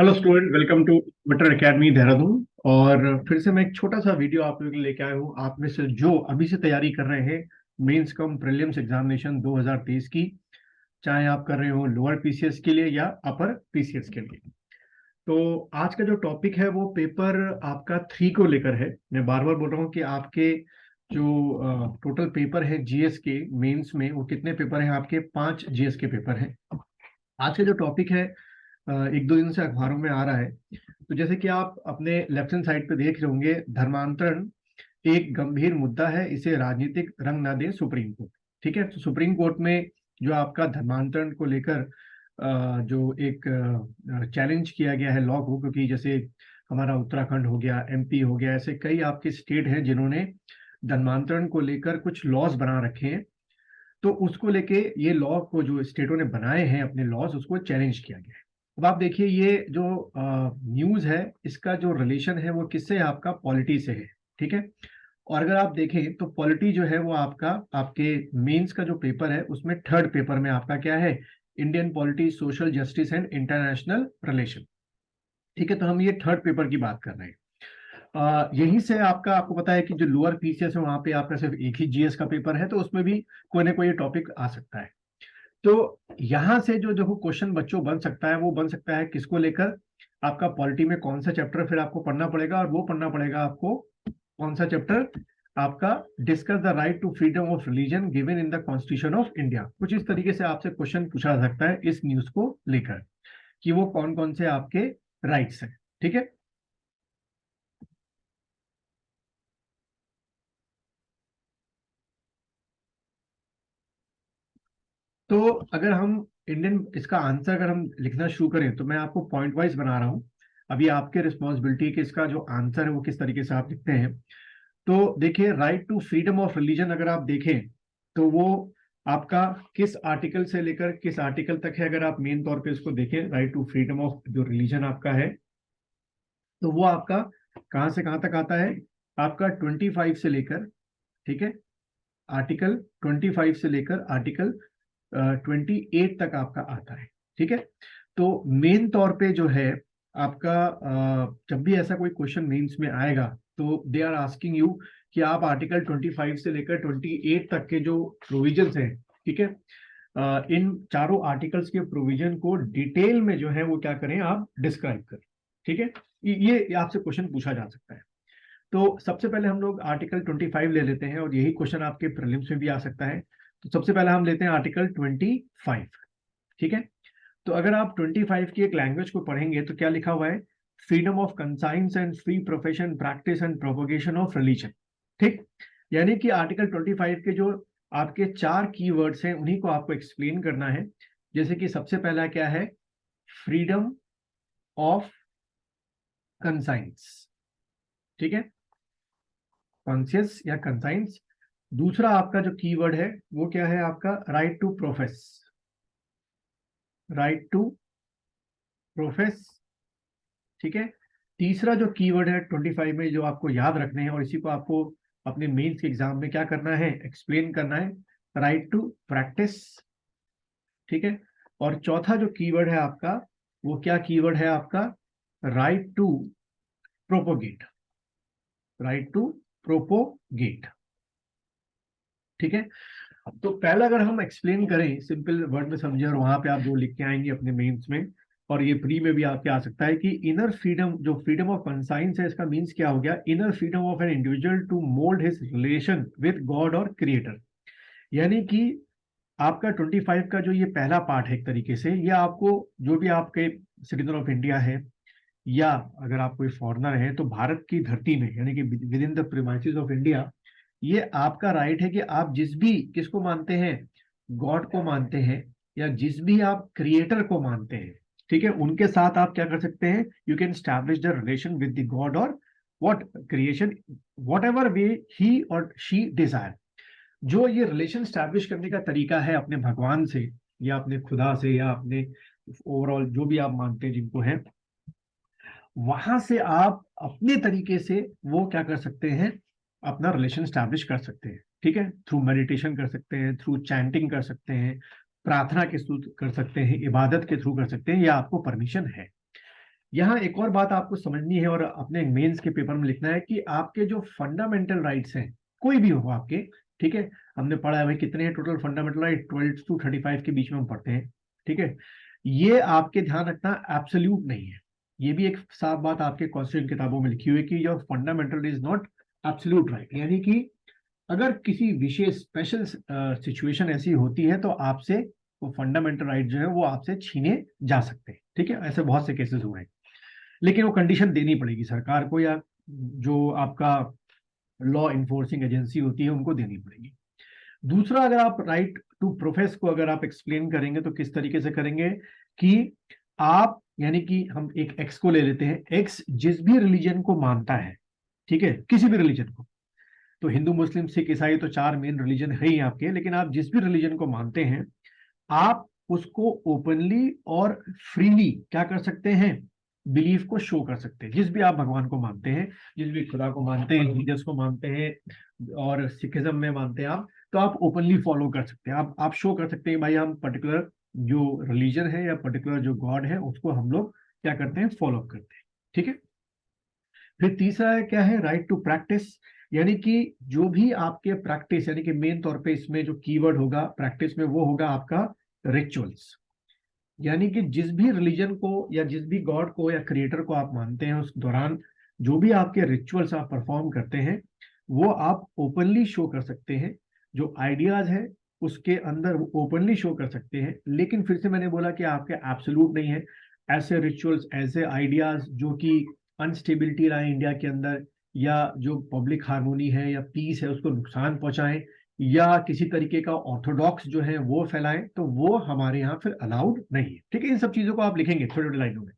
Hello student, welcome to Butter academy Dehradun. और फिर से मैं एक छोटा सा वीडियो आप लोगों के लिए लेके आया हूँ। आप में से जो अभी से तैयारी कर रहे हैं मेंस कम प्रीलिम्स एग्जामिनेशन 2023 की, चाहे आप कर रहे हो लोअर पीसीएस के लिए या अपर पीसीएस के लिए, तो आज का जो टॉपिक है वो पेपर आपका 3 को लेकर है। मैं बार बार बोल रहा हूँ कि आपके जो टोटल पेपर है जीएस के मेंस में, वो कितने पेपर हैं? आपके 5 जीएस के पेपर हैं। आज का जो टॉपिक है एक दो दिन से अखबारों में आ रहा है। तो जैसे कि आप अपने लेफ्ट हैंड साइड पे देख रहे होंगे, धर्मांतरण एक गंभीर मुद्दा है, इसे राजनीतिक रंग ना दे सुप्रीम कोर्ट। ठीक है, तो सुप्रीम कोर्ट में जो आपका धर्मांतरण को लेकर जो एक चैलेंज किया गया है लॉ को, क्योंकि जैसे हमारा उत्तराखंड हो गया, एमपी हो गया, ऐसे कई आपके स्टेट हैं जिन्होंने धर्मांतरण को लेकर कुछ लॉज बना रखे हैं। तो उसको लेके ये लॉ को जो स्टेटों ने बनाए हैं अपने लॉज, उसको चैलेंज किया गया है। अब आप देखिए, ये जो न्यूज है इसका जो रिलेशन है वो किससे है? आपका पॉलिटी से है। ठीक है, और अगर आप देखें तो पॉलिटी जो है वो आपका आपके मेंस का जो पेपर है उसमें थर्ड पेपर में आपका क्या है? Indian polity, social justice and international relation. ठीक है, तो हम ये थर्ड पेपर की बात कर रहे हैं। यहीं से आपका, आपको पता है कि जो लोअर पीसीएस है वहां पे आपका सिर्फ एक ही जीएस का पेपर है, तो उसमें भी कोई ना कोई टॉपिक आ सकता है। तो यहां से जो जो क्वेश्चन बच्चों बन सकता है वो बन सकता है किसको लेकर? आपका पॉलिटी में कौन सा चैप्टर फिर आपको पढ़ना पड़ेगा, और वो पढ़ना पड़ेगा आपको कौन सा चैप्टर? आपका discuss the right to freedom of religion given in the constitution of India. कुछ इस तरीके से आपसे क्वेश्चन पूछा जा सकता है इस न्यूज को लेकर, कि वो कौन कौन से आपके राइट्स हैं। ठीक है, तो अगर हम इंडियन इसका आंसर अगर हम लिखना शुरू करें, तो मैं आपको पॉइंट वाइज बना रहा हूं। अभी आपके रिस्पॉन्सिबिलिटी कि इसका जो आंसर है वो किस तरीके से आप लिखते हैं। तो देखिए, right to freedom of religion अगर आप देखें तो वो आपका किस आर्टिकल से लेकर किस आर्टिकल तक है? अगर आप मेन तौर पे इसको देखें, राइट टू फ्रीडम ऑफ जो रिलीजन आपका है, तो वो आपका कहाँ से कहाँ तक आता है? आपका 25 से लेकर, ठीक है, आर्टिकल 25 से लेकर आर्टिकल 28 तक आपका आता है। ठीक है, तो मेन तौर पे जो है आपका जब भी ऐसा कोई क्वेश्चन मेंस में आएगा तो दे आर आस्किंग यू कि आप आर्टिकल 25 से लेकर 28 तक के जो प्रोविजंस हैं, ठीक है, इन चारों आर्टिकल्स के प्रोविजन को डिटेल में जो है वो क्या करें, आप डिस्क्राइब करें। ठीक है, ये आपसे क्वेश्चन पूछा जा सकता है। तो सबसे पहले हम लोग आर्टिकल 25 ले लेते हैं, और यही क्वेश्चन आपके प्रीलिम्स में भी आ सकता है। तो सबसे पहले हम लेते हैं आर्टिकल 25। ठीक है, तो अगर आप 25 की एक लैंग्वेज को पढ़ेंगे तो क्या लिखा हुआ है? Freedom of conscience and free profession, practice and propagation of religion. ठीक, यानी कि आर्टिकल 25 के जो आपके चार की वर्ड्स हैं उन्हीं को आपको एक्सप्लेन करना है। जैसे कि सबसे पहला क्या है? Freedom of conscience. ठीक है, कॉन्सियस या कंसाइंस। दूसरा आपका जो कीवर्ड है वो क्या है? आपका right to profess, right to profess. ठीक है, तीसरा जो कीवर्ड है 25 में जो आपको याद रखने हैं, और इसी को आपको अपने मेंस के एग्जाम में क्या करना है? एक्सप्लेन करना है, राइट टू प्रैक्टिस। ठीक है, और चौथा जो कीवर्ड है आपका, वो क्या कीवर्ड है आपका? Right to propagate, right to propagate. ठीक है, तो पहला अगर हम एक्सप्लेन करें सिंपल वर्ड में समझे, और वहां पे आप जो लिख के आएंगे अपने मेंस में, और ये प्री में भी आपके आ सकता है कि इनर फ्रीडम, जो फ्रीडम ऑफ कंसाइंस है, इसका मीन्स क्या हो गया? Inner freedom of an individual to mould his relation with God और क्रिएटर। यानी कि आपका 25 का जो ये पहला पार्ट है, एक तरीके से ये आपको, जो भी आपके सिटीजन ऑफ इंडिया है या अगर आप कोई फॉरेनर है, तो भारत की धरती में यानी कि with in the premises of India, ये आपका राइट है कि आप जिस भी किसको मानते हैं, गॉड को मानते हैं, या जिस भी आप क्रिएटर को मानते हैं, ठीक है, उनके साथ आप क्या कर सकते हैं? You can establish the relation with the God और what creation, whatever way he और शी डिजायर। जो ये रिलेशन स्टैब्लिश करने का तरीका है अपने भगवान से, या अपने खुदा से, या अपने ओवरऑल जो भी आप मानते हैं जिनको है, वहां से आप अपने तरीके से वो क्या कर सकते हैं? अपना रिलेशन स्टैब्लिश कर सकते हैं। ठीक है, थ्रू मेडिटेशन कर सकते हैं, थ्रू चैंटिंग कर सकते हैं, प्रार्थना के थ्रू कर सकते हैं, इबादत के थ्रू कर सकते हैं, या आपको परमिशन है। यहाँ एक और बात आपको समझनी है और अपने मेंस के पेपर में लिखना है कि आपके जो फंडामेंटल राइट्स हैं, कोई भी हो आपके, ठीक है, हमने पढ़ा है भाई कितने हैं टोटल फंडामेंटल राइट, 12 to 35 के बीच में हम पढ़ते हैं, ठीक है। ये आपके ध्यान रखना एब्सोल्यूट नहीं है, ये भी एक साफ बात आपके कॉन्स्टिट्यूशन किताबों में लिखी हुई है कि your fundamental is not absolute right, यानी कि अगर किसी विशेष स्पेशल सिचुएशन ऐसी होती है तो आपसे वो फंडामेंटल राइट जो है वो आपसे छीने जा सकते हैं, ठीक है, ऐसे बहुत से केसेस हुए हैं। लेकिन वो कंडीशन देनी पड़ेगी सरकार को या जो आपका लॉ इन्फोर्सिंग एजेंसी होती है उनको देनी पड़ेगी। दूसरा, अगर आप राइट टू प्रोफेस को अगर आप एक्सप्लेन करेंगे तो किस तरीके से करेंगे कि आप, यानी कि हम एक एक्स को ले लेते हैं, एक्स जिस भी रिलीजन को मानता है, ठीक है, किसी भी रिलीजन को, तो हिंदू मुस्लिम सिख ईसाई तो चार मेन रिलीजन है ही आपके, लेकिन आप जिस भी रिलीजन को मानते हैं आप उसको ओपनली और फ्रीली क्या कर सकते हैं, बिलीफ को शो कर सकते हैं। जिस भी आप भगवान को मानते हैं, जिस भी खुदा को मानते हैं, जीसस को मानते हैं और सिखिज्म में मानते हैं आप, तो आप ओपनली फॉलो कर सकते हैं, आप शो कर सकते हैं भाई हम पर्टिकुलर जो रिलीजन है या पर्टिकुलर जो गॉड है उसको हम लोग क्या करते हैं, फॉलो करते हैं, ठीक है। फिर तीसरा है क्या है, राइट टू प्रैक्टिस, यानी कि जो भी आपके प्रैक्टिस, यानी कि मेन तौर पे इसमें जो कीवर्ड होगा प्रैक्टिस में वो होगा आपका रिचुअल्स, यानी कि जिस भी रिलीजन को या जिस भी गॉड को या क्रिएटर को आप मानते हैं उस दौरान जो भी आपके रिचुअल्स आप परफॉर्म करते हैं वो आप ओपनली शो कर सकते हैं, जो आइडियाज है उसके अंदर ओपनली शो कर सकते हैं। लेकिन फिर से मैंने बोला कि आपके एब्सोल्यूट नहीं है, ऐसे रिचुअल्स ऐसे आइडियाज जो कि अनस्टेबिलिटी लाए इंडिया के अंदर, या जो पब्लिक हार्मोनी है या पीस है उसको नुकसान पहुंचाएं, या किसी तरीके का ऑर्थोडॉक्स जो है वो फैलाएं, तो वो हमारे यहाँ फिर अलाउड नहीं है, ठीक है। इन सब चीजों को आप लिखेंगे छोटे छोटे लाइनों में।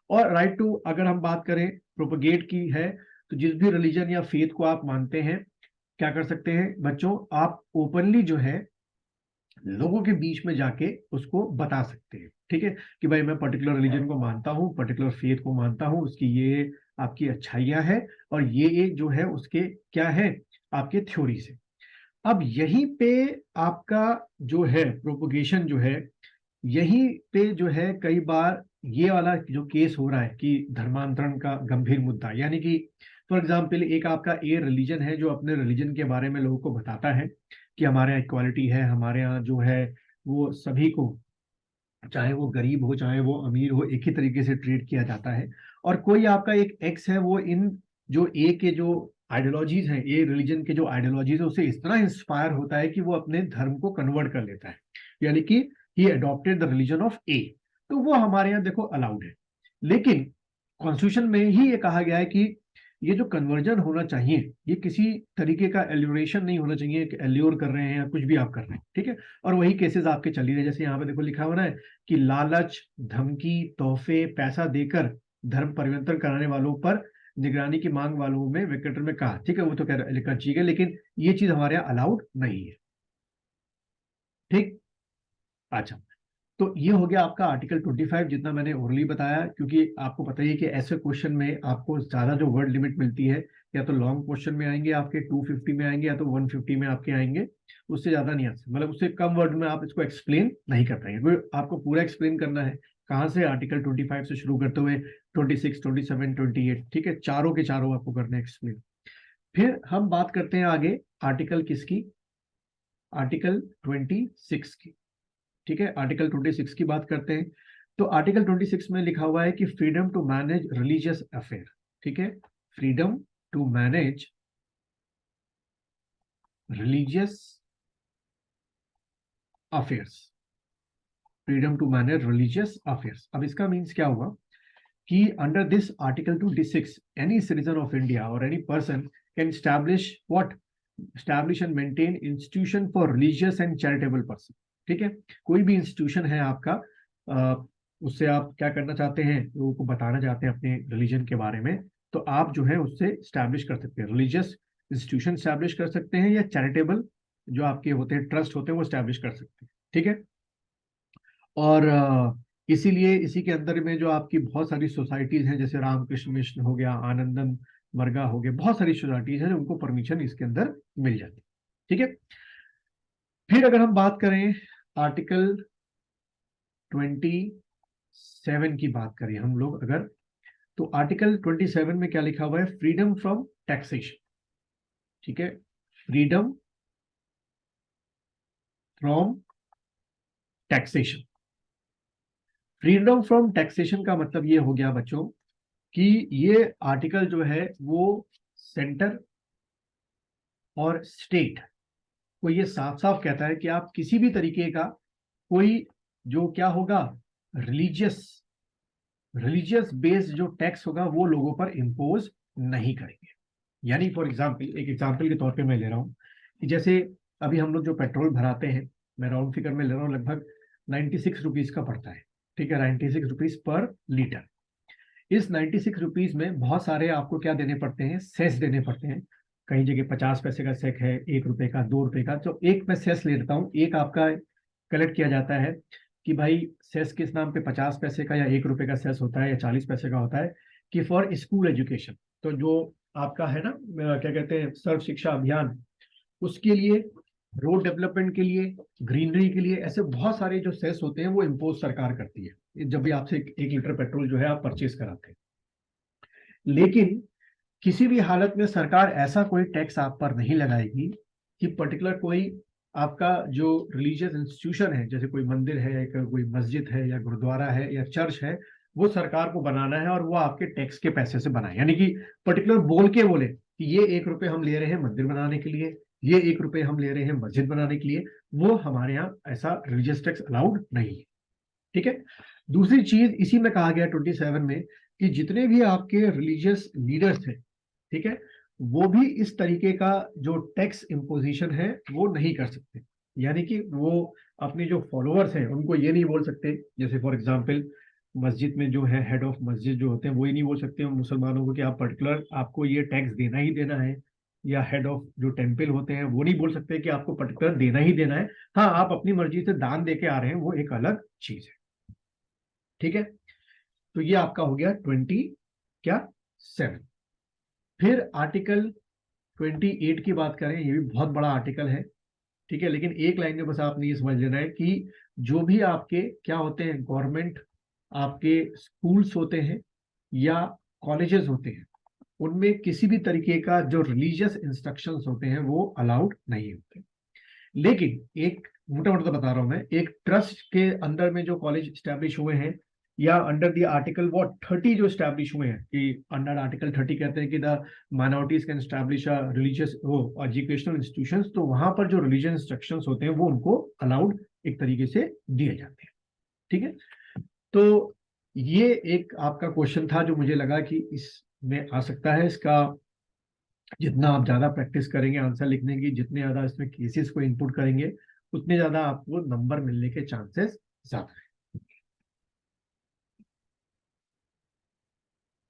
और राइट टू अगर हम बात करें प्रोपगेट की है, तो जिस भी रिलीजन या फेथ को आप मानते हैं क्या कर सकते हैं बच्चों, आप ओपनली जो है लोगों के बीच में जाके उसको बता सकते हैं, ठीक है, कि भाई मैं पर्टिकुलर रिलीजन को मानता हूँ, पर्टिकुलर फेथ को मानता हूँ, उसकी ये आपकी अच्छाइयाँ है और ये जो है उसके क्या है आपके थ्योरी से। अब यहीं पे आपका जो है प्रोपोगेशन जो है, यहीं पे जो है कई बार ये वाला जो केस हो रहा है कि धर्मांतरण का गंभीर मुद्दा, यानी कि फॉर एग्जाम्पल एक आपका ए रिलीजन है जो अपने रिलीजन के बारे में लोगों को बताता है कि हमारे यहाँ इक्वालिटी है, हमारे यहाँ जो है वो सभी को, चाहे वो गरीब हो चाहे वो अमीर हो, एक ही तरीके से ट्रीट किया जाता है। और कोई आपका एक एक्स है वो इन जो ए के जो आइडियोलॉजीज हैं, ए रिलीजन के जो आइडियोलॉजीज है उससे इस तरह इंस्पायर होता है कि वो अपने धर्म को कन्वर्ट कर लेता है, यानी कि ही अडॉप्टेड द रिलीजन ऑफ ए, तो वो हमारे यहाँ देखो अलाउड है। लेकिन कॉन्स्टिट्यूशन में ही ये कहा गया है कि ये जो कन्वर्जन होना चाहिए ये किसी तरीके का एल्यूरेशन नहीं होना चाहिए कि एल्योर कर रहे हैं या कुछ भी आप कर रहे हैं, ठीक है। और वही केसेस आपके चल ही रहे, जैसे यहाँ पे देखो लिखा हुआ है कि लालच, धमकी, तोहफे, पैसा देकर धर्म परिवर्तन कराने वालों पर निगरानी की मांग वालों में विकेटर में कहा, ठीक है, वो तो कह रहा लिखना चाहिए लेकिन ये चीज हमारे यहाँ अलाउड नहीं है, ठीक। अच्छा, तो ये हो गया आपका आर्टिकल 25 जितना मैंने ओरली बताया, क्योंकि आपको पता ही है कि ऐसे क्वेश्चन में आपको ज्यादा जो वर्ड लिमिट मिलती है या तो लॉन्ग क्वेश्चन में आएंगे आपके 250 में आएंगे या तो 150 में आपके आएंगे, उससे ज्यादा नहीं आ सकते, मतलब उससे कम वर्ड में आप इसको एक्सप्लेन नहीं कर पाएंगे, क्योंकि आपको पूरा एक्सप्लेन करना है कहाँ से, आर्टिकल 25 से शुरू करते हुए 26, 27, 28, ठीक है, चारों के चारों आपको करने एक्सप्लेन। फिर हम बात करते हैं आगे आर्टिकल किसकी, आर्टिकल 26 की, ठीक है, आर्टिकल 26 की बात करते हैं। तो आर्टिकल 26 में लिखा हुआ है कि freedom to manage religious affair, ठीक है, freedom to manage religious affairs, freedom to manage religious affairs. अब इसका मीन्स क्या हुआ कि under this article 26 any citizen of India और any person can establish what, establish and maintain institution for religious and charitable person, ठीक है, कोई भी इंस्टीट्यूशन है आपका, उससे आप क्या करना चाहते हैं, लोगों को बताना चाहते हैं अपने रिलीजन के बारे में, तो आप जो है उससे स्टैब्लिश कर सकते हैं, रिलीजियस इंस्टीट्यूशन स्टैब्लिश कर सकते हैं या चैरिटेबल जो आपके होते हैं ट्रस्ट होते हैं वो स्टैब्लिश कर सकते हैं, ठीक है। और इसीलिए इसी के अंदर में जो आपकी बहुत सारी सोसाइटीज हैं जैसे रामकृष्ण मिशन हो गया, आनंदम वर्गा हो गया, बहुत सारी सोसाइटीज हैं उनको परमिशन इसके अंदर मिल जाती है, ठीक है। फिर अगर हम बात करें आर्टिकल 27 27 की बात करें हम लोग अगर, तो आर्टिकल 27 में क्या लिखा हुआ है? Freedom from taxation. ठीक है, freedom from taxation. Freedom from taxation का मतलब ये हो गया बच्चों कि ये आर्टिकल जो है वो सेंटर और स्टेट को ये साफ साफ कहता है कि आप किसी भी तरीके का कोई जो क्या होगा, रिलीजियस रिलीजियस बेस्ड जो टैक्स होगा वो लोगों पर इम्पोज नहीं करेंगे। यानी फॉर एग्जाम्पल, एक एग्जाम्पल के तौर पे मैं ले रहा हूँ कि जैसे अभी हम लोग जो पेट्रोल भराते हैं, मैं राउंड फिगर में ले रहा हूँ, लगभग 96 रुपीज का पड़ता है। ठीक है, 96 रुपीज पर लीटर। इस 96 रुपीज में बहुत सारे आपको क्या देने पड़ते हैं? सेस देने पड़ते हैं। कहीं जगह 50 पैसे का सेक है, 1 रुपए का, 2 रुपए का। तो एक मैं सेस ले लेता हूँ, एक आपका कलेक्ट किया जाता है कि भाई सेस किस नाम पे 50 पैसे का या 1 रुपए का सेस होता है या 40 पैसे का होता है कि फॉर स्कूल एजुकेशन। तो जो आपका है ना, क्या कहते हैं, सर्व शिक्षा अभियान, उसके लिए, रोड डेवलपमेंट के लिए, ग्रीनरी के लिए, ऐसे बहुत सारे जो सेस होते हैं वो इम्पोज सरकार करती है जब भी आपसे 1 लीटर पेट्रोल जो है आप परचेज कराते हैं। लेकिन किसी भी हालत में सरकार ऐसा कोई टैक्स आप पर नहीं लगाएगी कि पर्टिकुलर कोई आपका जो रिलीजियस इंस्टीट्यूशन है, जैसे कोई मंदिर है, कोई मस्जिद है या गुरुद्वारा है या चर्च है, वो सरकार को बनाना है और वो आपके टैक्स के पैसे से बनाए। यानी कि पर्टिकुलर बोल के बोले कि ये 1 रुपए हम ले रहे हैं मंदिर बनाने के लिए, ये 1 रुपए हम ले रहे हैं मस्जिद बनाने के लिए, वो हमारे यहाँ ऐसा रिलीजियस टैक्स अलाउड नहीं है। ठीक है। दूसरी चीज इसी में कहा गया 27 में कि जितने भी आपके रिलीजियस लीडर्स हैं, ठीक है, वो भी इस तरीके का जो टैक्स इम्पोजिशन है वो नहीं कर सकते। यानी कि वो अपने जो फॉलोअर्स हैं उनको ये नहीं बोल सकते, जैसे फॉर एग्जांपल मस्जिद में जो है हेड ऑफ मस्जिद जो होते हैं वो ही नहीं बोल सकते मुसलमानों को कि आप पर्टिकुलर आपको ये टैक्स देना ही देना है, या हेड ऑफ जो टेम्पल होते हैं वो नहीं बोल सकते कि आपको पर्टिकुलर देना ही देना है। हाँ, आप अपनी मर्जी से दान दे के आ रहे हैं, वो एक अलग चीज है। ठीक है, तो ये आपका हो गया 27। फिर आर्टिकल 28 की बात करें, ये भी बहुत बड़ा आर्टिकल है। ठीक है, लेकिन एक लाइन में बस आपने ये समझ लेना है कि जो भी आपके क्या होते हैं, गवर्नमेंट आपके स्कूल्स होते हैं या कॉलेजेस होते हैं, उनमें किसी भी तरीके का जो रिलीजियस इंस्ट्रक्शंस होते हैं वो अलाउड नहीं होते। लेकिन एक मोटा मोटा बता रहा हूं मैं, एक ट्रस्ट के अंदर में जो कॉलेज स्टैब्लिश हुए हैं या अंडर द आर्टिकल वो 30 जो स्टैब्लिश हुए हैं, कि अंडर आर्टिकल 30 कहते हैं कि the minorities can establish religious वो एजुकेशनल इंस्टीट्यूशंस, तो वहां पर जो रिलीजियस इंस्ट्रक्शंस होते हैं वो उनको अलाउड एक तरीके से दिए जाते हैं। ठीक है, तो ये एक आपका क्वेश्चन था जो मुझे लगा कि इसमें आ सकता है। इसका जितना आप ज्यादा प्रैक्टिस करेंगे आंसर लिखने की, जितने ज्यादा इसमें केसेस को इनपुट करेंगे, उतने ज्यादा आपको नंबर मिलने के चांसेस ज्यादा है।